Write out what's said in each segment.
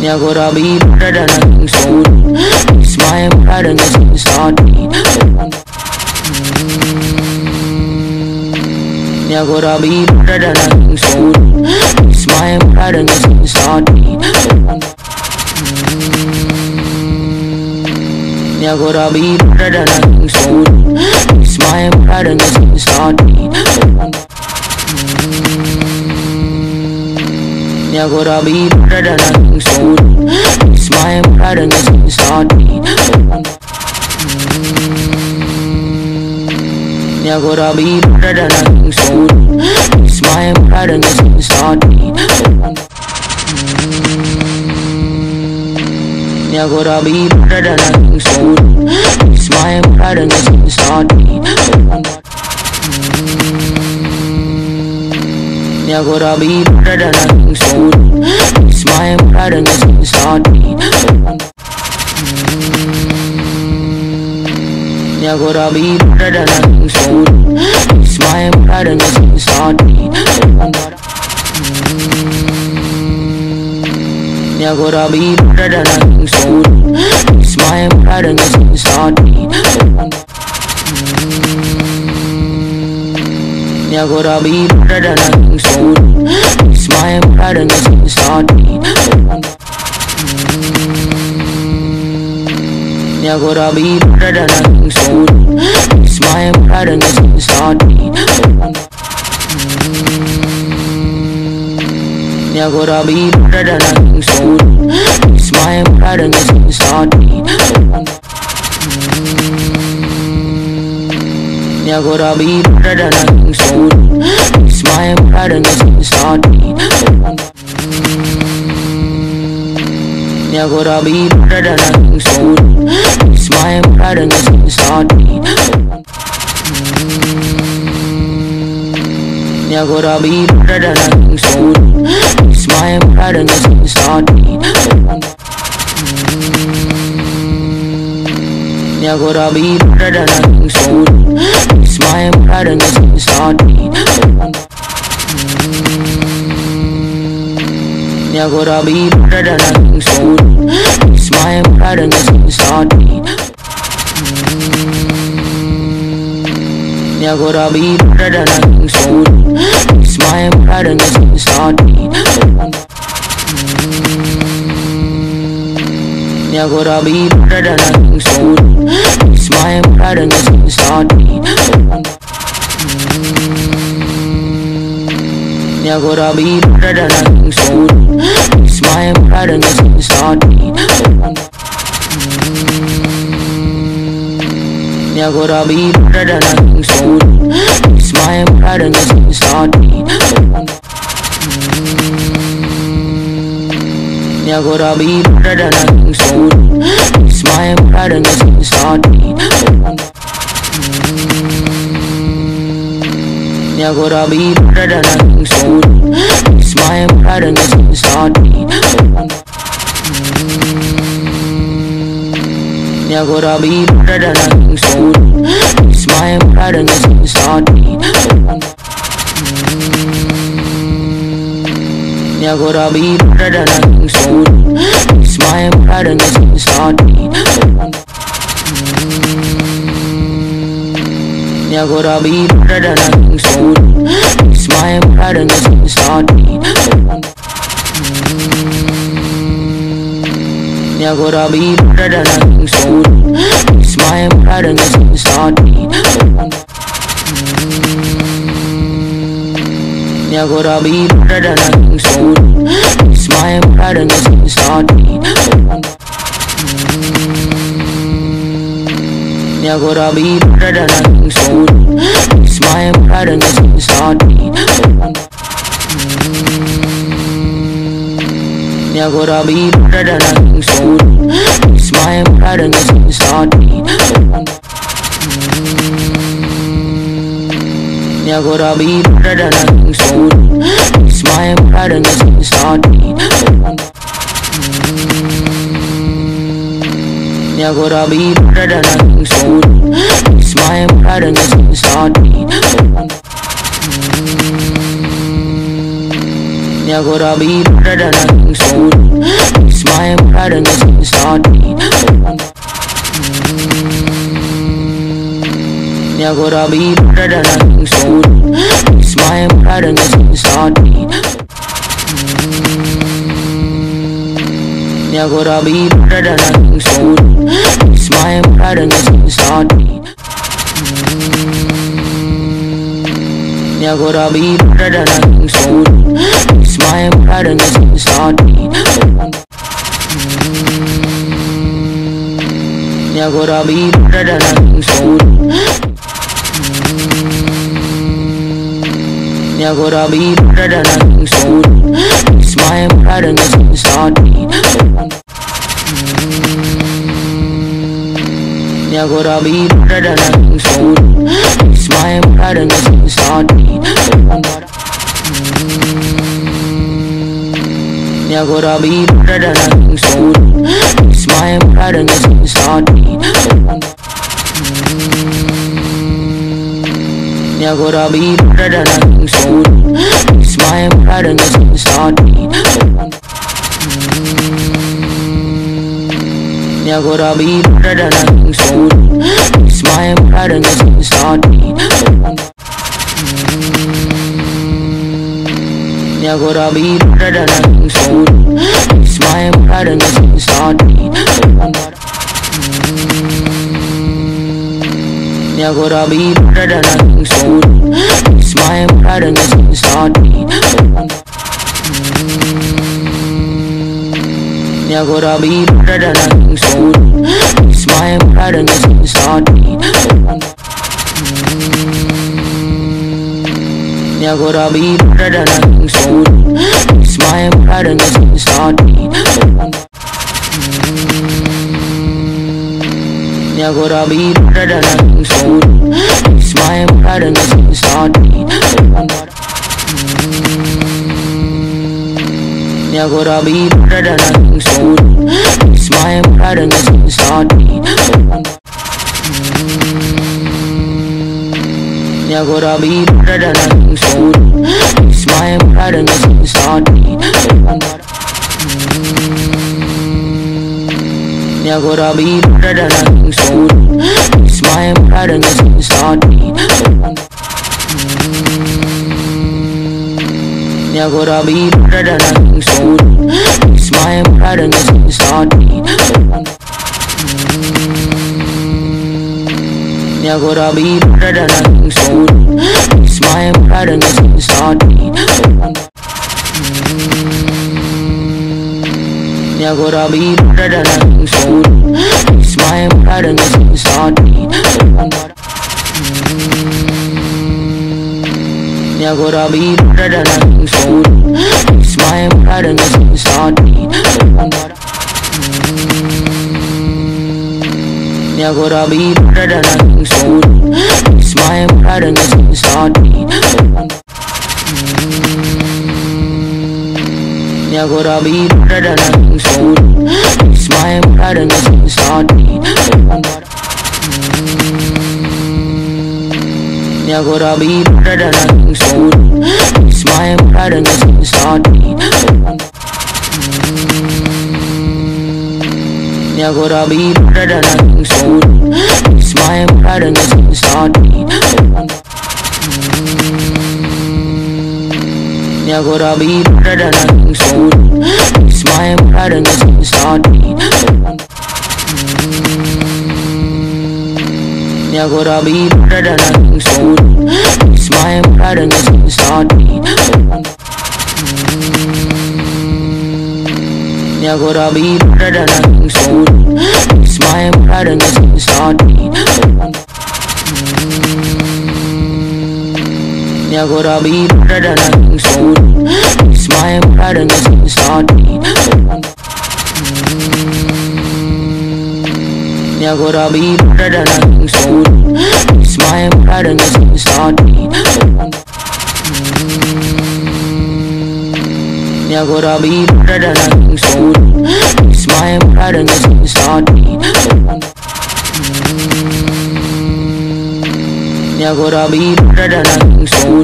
Jag går av i bröderna sol. Smile bröderna sin start. Jag går av i bröderna sol. Smile bröderna sin start. Jag går av i bröderna sol. Smile bröderna sin start. Jag går av i bröderna sol. Smile bröderna sin start. Jag går av i bröderna sol. Smile bröderna sin start. Jag går av i bröderna sol. Smile bröderna sin start. Jag går av i bröderna sol. Smile bröderna sin start. Jag går av i bröderna sol. Smile bröderna sin start. Jag går av i bröderna sol. Smile bröderna sin start. Jag går av i bröderna sol. Smile bröderna sin start. Jag går av i bröderna sol. Smile bröderna sin start. Jag går av i bröderna sol. Smile bröderna sin start. Jag går av i bröderna sol. Smile bröderna sin start. Jag går av i bröderna sol. Smile bröderna sin start. Jag går av i bröderna sol. Smile bröderna sin start. Jag går av i bröderna sol. Smile bröderna sin start. Jag går av i bröderna sol. Smile bröderna sin start. Jag går av i bröderna sol. Smile bröderna sin start. Jag går av i bröderna sol. Smile bröderna sin start. Jag går av i bröderna sol. Smile bröderna sin start. Jag går av i bröderna sol. Smile bröderna sin start. Jag går av i bröderna sol. Smile bröderna sin start. Jag går av i bröderna sol. Smile bröderna sin start. Jag går av i bröderna sol. Smile bröderna sin start. Jag går av i bröderna sol. Smile bröderna sin start. Jag går av i bröderna sol. Smile bröderna sin start. Jag går av i bröderna sol. Smile bröderna sin start. Jag går av i bröderna sol. Smile bröderna sin start. Jag går av i bröderna sol. Smile bröderna sin start. Jag går av i bröderna sol. Smile bröderna sin start. Jag går av i bröderna sol. Smile bröderna sin start. Jag går av i bröderna sol. Smile bröderna sin start. Jag går av i bredden en sol. Smile bredden är sin startid. Jag går av i bredden en sol. Smile bredden är sin startid. Jag går av i bredden en sol. Smile bredden är sin startid. Jag går av i bredden en sol. Smile bredden är sin startid. Jag går av i bredden en sol. Jag går av i bredden en sol. Smile bredden är sin startid. Jag går av i bredden en sol. Smile bredden är sin startid. Jag går av i bredden en sol. Smile bredden är sin startid. Jag går av i bredden en sol. Smile bredden är sin startid. Jag går av i bredden en sol. Smile bredden är sin startid. Jag går av i bredden en sol. Smile bredden är sin startid. Jag går av i bredden en sol. Smile bredden är sin startid. Jag går av i bredden en sol. Smile bredden är sin startid. Jag går av i bredden en sol. Smile bredden är sin startid. Jag går av i bredden en sol. Smile bredden är sin startid. Jag går av i bredden en sol. Smile bredden är sin startid. Jag går av i bredden en sol. Smile bredden är sin startid. Jag går av i bredden en sol. Smile bredden är sin startid. Jag går av i bredden en sol. Smile bredden är sin startid. Jag går av i bredden en sol. Smile bredden är sin startid. Jag går av i bredden en sol. Smile bredden är sin startid. Jag går av i bredden en sol. Smile bredden är sin startid. Jag går av i bredden en sol. Smile bredden är sin startid. Jag går av i bredden en sol. Smile bredden är sin startid. Jag går av i bredden en sol. Smile bredden är sin startid. Jag går av i bredden en sol. Smile bredden är sin startid. Jag går av i bredden en sol. Smile bredden är sin startid. Jag går av i bredden en sol. Smile bredden är sin startid. Jag går av i bredden en sol. Smile bredden är sin startid. Jag går av i bredden en sol. Smile bredden är sin startid. Jag går av i bredden en sol. Smile bredden är sin startid. Jag går av i bredden en sol. Smile bredden är sin startid. Jag går av i bredden en sol.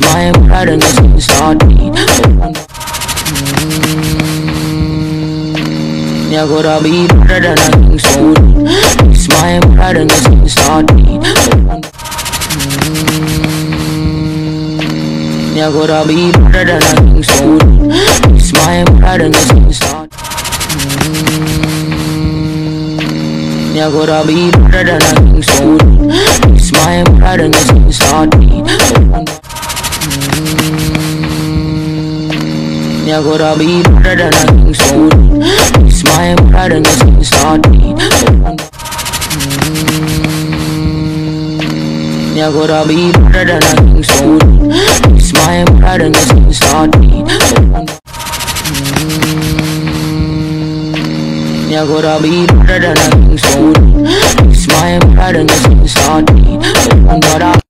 my pride and this thing started. Yeah, gotta be better than I think so. It's my pride and this thing started. Yeah, gotta be better than I think so. It's my pride and this thing started. Yeah, gotta be better than I think so. It's my pride and this thing started. Yeah, gotta be better than I think so. It's my pride and this thing started. Yeah, gotta be better than I think so. It's my pride and this thing started. Yeah, gotta be better than I think so. It's my pride and this thing started.